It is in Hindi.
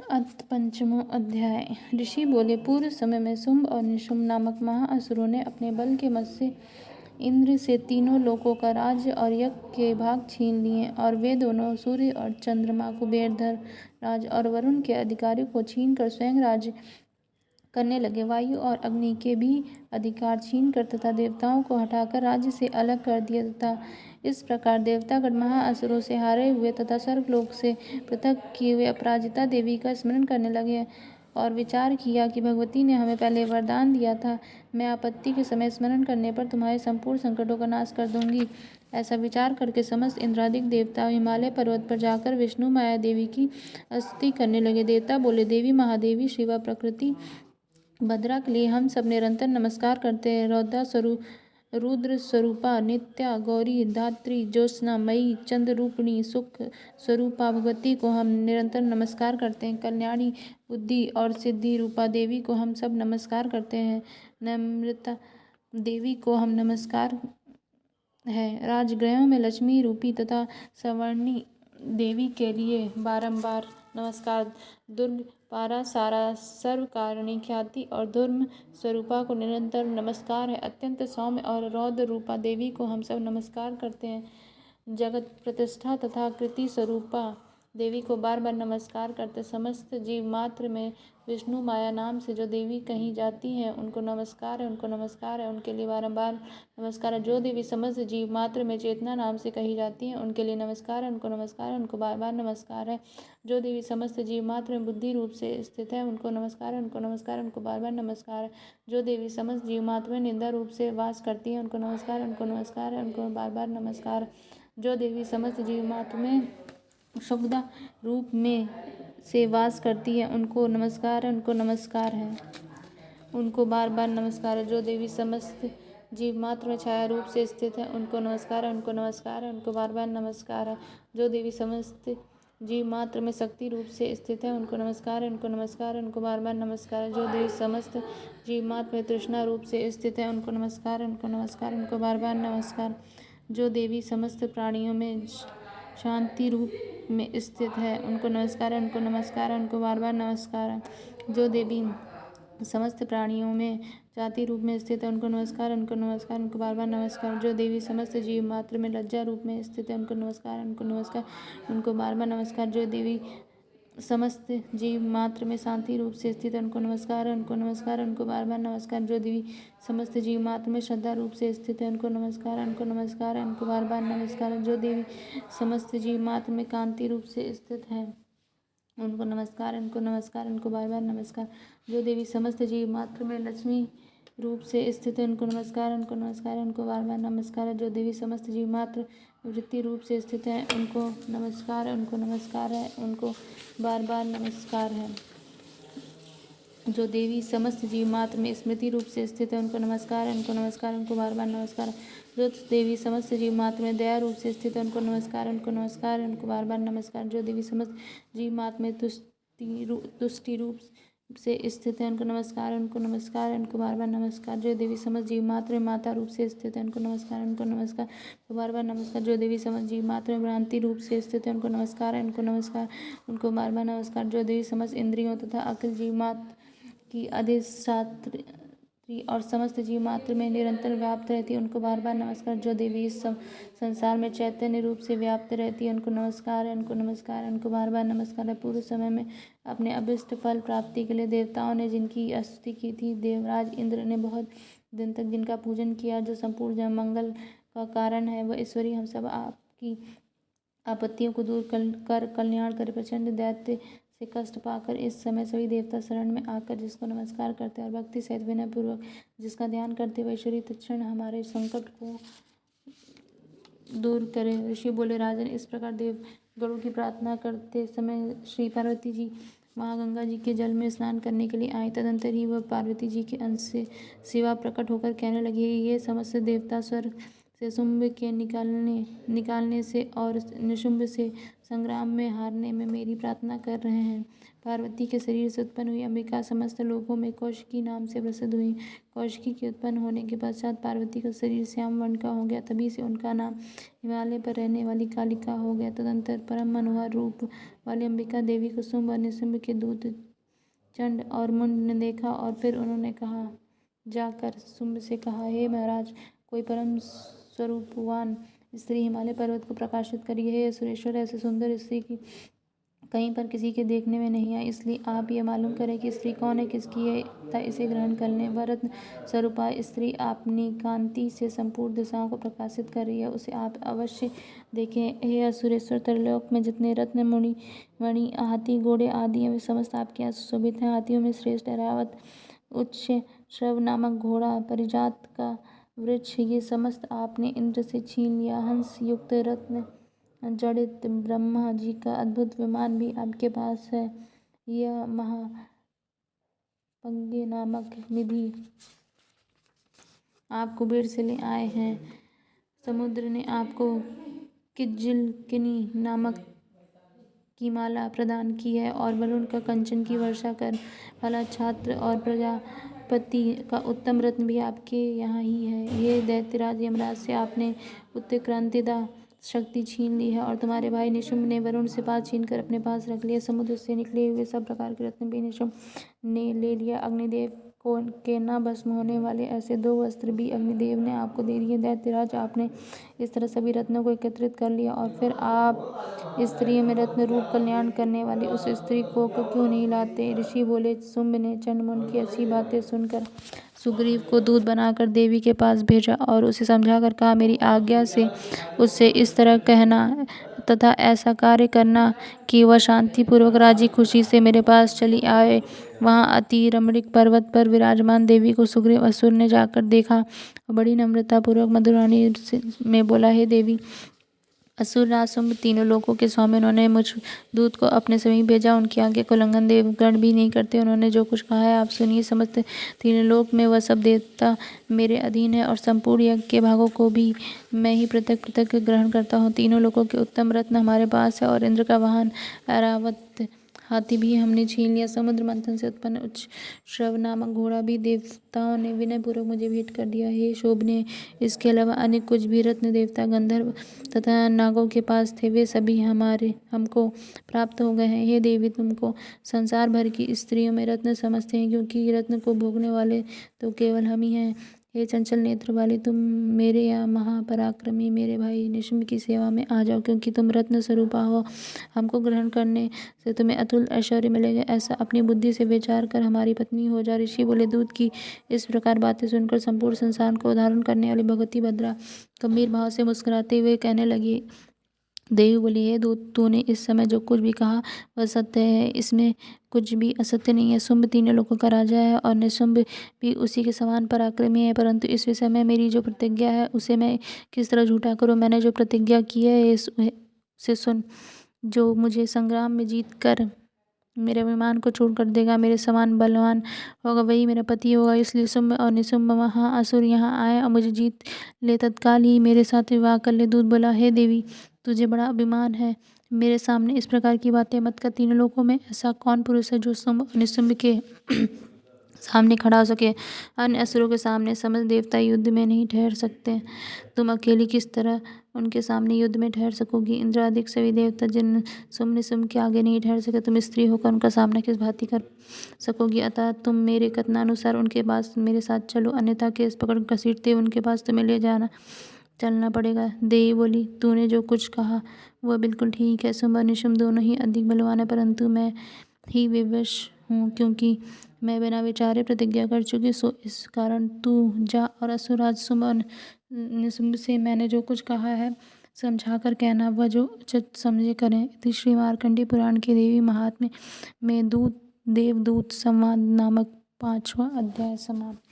अथ पंचमो अध्याय। ऋषि बोले, पूर्व समय में शुंभ और निशुंभ नामक महाअसुरों ने अपने बल के मद से इंद्र से तीनों लोकों का राज्य और यज्ञ के भाग छीन लिए, और वे दोनों सूर्य और चंद्रमा, कुबेर, राज और वरुण के अधिकारियों को छीनकर स्वयं राज्य करने लगे। वायु और अग्नि के भी अधिकार छीनकर तथा देवताओं को हटाकर राज्य से अलग कर दिया तथा इस प्रकार देवतागण महाअसुरों से हारे हुए तथा स्वर्गलोक से पृथक किए हुए अपराजिता देवी का स्मरण करने लगे और विचार किया कि भगवती ने हमें पहले वरदान दिया था, मैं आपत्ति के समय स्मरण करने पर तुम्हारे संपूर्ण संकटों का नाश कर दूंगी। ऐसा विचार करके समस्त इंद्रादिक देवता हिमालय पर्वत पर जाकर विष्णु माया देवी की स्तुति करने लगे। देवता बोले, देवी महादेवी शिवा प्रकृति भद्रा के लिए हम सब निरंतर नमस्कार करते हैं। रुद्र स्वरूपा नित्या गौरी धात्री ज्योत्सना मयी चंद्ररूपिणी सुख स्वरूपा भगवती को हम निरंतर नमस्कार करते हैं। कल्याणी बुद्धि और सिद्धि रूपा देवी को हम सब नमस्कार करते हैं। नम्रता देवी को हम नमस्कार है। राजगृहों में लक्ष्मी रूपी तथा सवर्णी देवी के लिए बारंबार नमस्कार। दुर्ग पारा सारा सर्वकारिणी ख्याति और धर्म स्वरूपा को निरंतर नमस्कार है। अत्यंत सौम्य और रौद्र रूपा देवी को हम सब नमस्कार करते हैं। जगत प्रतिष्ठा तथा कृति स्वरूपा देवी को बार बार नमस्कार करते। समस्त जीव मात्र में विष्णु माया नाम से जो देवी कही जाती हैं उनको नमस्कार है, उनको नमस्कार है, उनके लिए बारंबार नमस्कार है। जो देवी समस्त जीव मात्र में चेतना नाम से कही जाती हैं उनके लिए नमस्कार है, उनको नमस्कार है, उनको बार बार नमस्कार है। जो देवी समस्त जीव मात्र में बुद्धि रूप से स्थित है उनको नमस्कार है, उनको नमस्कार है, उनको बार बार नमस्कार है। जो देवी समस्त जीव मात्र में निंदा रूप से वास करती है उनको नमस्कार है, उनको नमस्कार है, उनको बार बार नमस्कार है। जो देवी समस्त जीव मात्र में शुभदा रूप में से वास करती है उनको नमस्कार है, उनको नमस्कार है, उनको बार बार नमस्कार है। जो देवी समस्त जीव मात्र में छाया रूप से स्थित है उनको नमस्कार है, उनको नमस्कार है, उनको बार बार नमस्कार है। जो देवी समस्त जीव मात्र में शक्ति रूप से स्थित है उनको नमस्कार है, उनको नमस्कार है, उनको बार बार नमस्कार है। जो देवी समस्त जीव मात्र में तृष्णा रूप से स्थित है उनको नमस्कार है, उनको नमस्कार है, उनको बार बार नमस्कार। जो देवी समस्त प्राणियों में शांति रूप में स्थित है उनको नमस्कार है, उनको नमस्कार है, उनको बार बार नमस्कार है। जो देवी समस्त प्राणियों में जाति रूप में स्थित है उनको नमस्कार, उनको नमस्कार, उनको बार बार नमस्कार। जो देवी समस्त जीव मात्र में लज्जा रूप में स्थित है उनको नमस्कार, उनको नमस्कार, उनको बार बार नमस्कार। जो देवी समस्त जीव मात्र में शांति रूप से स्थित है उनको नमस्कार, उनको नमस्कार, उनको बार बार नमस्कार। जो देवी समस्त जीव मात्र में श्रद्धा रूप से स्थित है उनको नमस्कार, उनको नमस्कार, उनको बार बार नमस्कार। जो देवी समस्त जीव मात्र में कांति रूप से स्थित है उनको नमस्कार, उनको नमस्कार, उनको बार बार नमस्कार। जो देवी समस्त जीव मात्र में लक्ष्मी रूप से स्थित है उनको नमस्कार, उनको नमस्कार, उनको बार बार नमस्कार। जो देवी समस्त जीव मात्र वृत्ति रूप से स्थित है उनको नमस्कार, उनको नमस्कार है, उनको बार बार नमस्कार है। जो देवी समस्त जीव मात्र में स्मृति रूप से स्थित है उनको नमस्कार, उनको नमस्कार, उनको बार बार नमस्कार। जो देवी समस्त जीव मात्र में दया रूप से स्थित है उनको नमस्कार, उनको नमस्कार, उनको बार बार नमस्कार। जो देवी समस्त जीव मात्र में तुष्टि रूप से स्थित है उनको नमस्कार, उनको नमस्कार, उनको बार बार नमस्कार। जो देवी समस्त जीव मात्र में माता रूप से स्थित है उनको नमस्कार, उनको नमस्कार, उनको बार बार नमस्कार। जो देवी समस्त जीव मात्र में भ्रांति रूप से स्थित है उनको नमस्कार, उनको नमस्कार, उनको बार बार नमस्कार। जो देवी समस्त इंद्रियों तथा अखिल जीव मात्र की अधिष्ठात्री और समस्त जीव मात्र में निरंतर व्याप्त रहती है उनको बार बार नमस्कार। जो देवी इस संसार में चैतन्य रूप से व्याप्त रहती है उनको नमस्कार है, उनको नमस्कार, उनको बार बार नमस्कार है। पूर्व समय में अपने अभिष्ट फल प्राप्ति के लिए देवताओं ने जिनकी स्तुति की थी, देवराज इंद्र ने बहुत दिन तक जिनका पूजन किया, जो संपूर्ण मंगल का कारण है, वह ईश्वरी हम सब आपकी आपत्तियों को दूर कर कल्याण करे। प्रचंड दैत्य से कष्ट पाकर इस समय सभी देवता शरण में आकर जिसको नमस्कार करते हैं और भक्ति सहित विनय पूर्वक जिसका ध्यान करते हुए ईश्वरी तत्क्षण हमारे संकट को दूर करे। ऋषि बोले, राजन, इस प्रकार देवगणों की प्रार्थना करते समय श्री पार्वती जी महागंगा जी के जल में स्नान करने के लिए आई। तदंतर ही वह पार्वती जी के अंश से शिवा प्रकट होकर कहने लगी, ये समस्त देवता स्वर्ग से शुंभ के निकालने से और निशुंभ से संग्राम में हारने में मेरी प्रार्थना कर रहे हैं। पार्वती के शरीर से उत्पन्न हुई अंबिका समस्त लोकों में कौशिकी नाम से प्रसिद्ध हुई। कौशिकी के उत्पन्न होने के पश्चात पार्वती का शरीर श्याम वर्ण का हो गया, तभी से उनका नाम हिमालय पर रहने वाली कालिका हो गया। तदंतर परम मनोहर रूप वाली अंबिका देवी को शुंभ और निशुंभ के दूत चंड और मुंड ने देखा और फिर उन्होंने कहा जाकर शुंभ से कहा, हे महाराज, कोई परम स्वरूपवान स्त्री हिमालय पर्वत को प्रकाशित करी है। सुरेश्वर, ऐसे सुंदर स्त्री की कहीं पर किसी के देखने में नहीं आई, इसलिए आप ये मालूम करें कि स्त्री कौन है, किसकी है, तथा इसे ग्रहण कर लें। वह रत्न स्वरूपा स्त्री अपनी कांति से संपूर्ण दिशाओं को प्रकाशित कर रही है, उसे आप अवश्य देखें। हे असुरेश्वर, त्रिलोक में जितने रत्न मणि हाथी घोड़े आदि हैं, वे समस्त आपके यहाँ सुशोभित हैं। हाथियों में श्रेष्ठ ऐरावत उच्च श्रव नामक घोड़ा परिजात का वृक्ष, ये समस्त आपने इंद्र से छीन लिया। हंस युक्त रत्न जड़ित ब्रह्मा जी का अद्भुत विमान भी आपके पास है। यह महापंगे नामक निधि आप कुबेर से ले आए हैं। समुद्र ने आपको किज्जलकिनी नामक की माला प्रदान की है और वरुण का कंचन की वर्षा कर वाला छात्र और प्रजापति का उत्तम रत्न भी आपके यहाँ ही है। ये दैत्यराज यमराज से आपने उत्क्रांतिदा शक्ति छीन ली है और तुम्हारे भाई निशुंभ ने वरुण से पास छीनकर अपने पास रख लिया। समुद्र से निकले हुए सब प्रकार के रत्न भी निशुंभ ने ले लिया। अग्निदेव के न भस्म होने वाले ऐसे 2 वस्त्र भी अग्निदेव ने आपको दे दिए। दैत्यराज, आपने इस तरह सभी रत्नों को एकत्रित कर लिया और फिर आप स्त्रियों में रत्न रूप कल्याण करने वाली उस स्त्री को क्यों नहीं लाते? ऋषि बोले, शुंभ ने चंड-मुंड की ऐसी बातें सुनकर सुग्रीव को दूत बनाकर देवी के पास भेजा और उसे समझाकर कहा, मेरी आज्ञा से उससे इस तरह कहना तथा ऐसा कार्य करना कि वह शांतिपूर्वक राजी खुशी से मेरे पास चली आए। वहाँ अति रमणीक पर्वत पर विराजमान देवी को सुग्रीव असुर ने जाकर देखा और बड़ी नम्रता पूर्वक मधुरवाणी में बोला, हे देवी, असुर राज शुंभ तीनों लोकों के स्वामी, उन्होंने मुझ दूत को अपने समीप भेजा। उनकी आज्ञा का उल्लंघन देवगण भी नहीं करते। उन्होंने जो कुछ कहा है आप सुनिए। समस्त तीनों लोक में वह सब देवता मेरे अधीन है और संपूर्ण यज्ञ के भागों को भी मैं ही पृथक पृथक ग्रहण करता हूँ। तीनों लोकों के उत्तम रत्न हमारे पास है और इंद्र का वाहन ऐरावत हाथी भी हमने छीन लिया। समुद्र मंथन से उत्पन्न उच्च श्रव नामक घोड़ा भी देवताओं ने विनय पूर्वक मुझे भेंट कर दिया। हे शोभने, इसके अलावा अन्य कुछ भी रत्न देवता गंधर्व तथा नागों के पास थे, वे सभी हमको प्राप्त हो गए हैं। हे देवी, तुमको संसार भर की स्त्रियों में रत्न समझते हैं, क्योंकि रत्न को भोगने वाले तो केवल हम ही हैं। हे चंचल नेत्र वाली, तुम मेरे या महापराक्रमी मेरे भाई निशुंभ की सेवा में आ जाओ, क्योंकि तुम रत्न स्वरूपा हो। हमको ग्रहण करने से तुम्हें अतुल ऐश्वर्य मिलेगा। ऐसा अपनी बुद्धि से विचार कर हमारी पत्नी हो जा। ऋषि बोले, दूत की इस प्रकार बातें सुनकर संपूर्ण संसार को उद्धारण करने वाली भगवती भद्रा गंभीर भाव से मुस्कुराते हुए कहने लगी। देवी बोली, हे दूत, तूने इस समय जो कुछ भी कहा वह सत्य है, इसमें कुछ भी असत्य नहीं है। शुंभ तीनों लोगों का राजा है और निशुंभ भी उसी के समान पराक्रमी है, परंतु इस विषय में मेरी जो प्रतिज्ञा है उसे मैं किस तरह झूठा करूं? मैंने जो प्रतिज्ञा की है उसे सुन। जो मुझे संग्राम में जीत कर मेरे विमान को छोड़ कर देगा, मेरे समान बलवान होगा, वही मेरा पति होगा। इसलिए शुंभ और निशुंभ महाअसुर यहाँ आए और मुझे जीत ले तत्काल ही मेरे साथ विवाह कर ले। दूत बोला, हे देवी, तुझे बड़ा अभिमान है, मेरे सामने इस प्रकार की बातें मत कर। तीनों लोकों में ऐसा कौन पुरुष है जो शुंभ और निशुंभ के सामने खड़ा हो सके? अन्य असुरों के सामने समस्त देवता युद्ध में नहीं ठहर सकते, तुम अकेली किस तरह उनके सामने युद्ध में ठहर सकोगी? इंद्र आदि सभी देवता जिन शुंभ निशुंभ के आगे नहीं ठहर सके, तुम स्त्री होकर उनका सामना किस भांति कर सकोगी? अतः तुम मेरे कथनानुसार उनके पास मेरे साथ चलो, अन्यथा केस पकड़ घसीटते उनके पास तुम्हें ले चलना पड़ेगा। देवी बोली, तूने जो कुछ कहा वह बिल्कुल ठीक है। शुंभ और निशुंभ दोनों ही अधिक बलवान है, परंतु मैं ही विवश हूँ, क्योंकि मैं बिना विचारे प्रतिज्ञा कर चुकी। सो इस कारण तू जा और असुरराज शुंभ और निशुंभ से मैंने जो कुछ कहा है समझा कर कहना, वह जो उचित समझे करें। इति श्री मार्कंडेय पुराण के देवी महात्म्य में देवदूत संवाद नामक 5वां अध्याय समाप्त।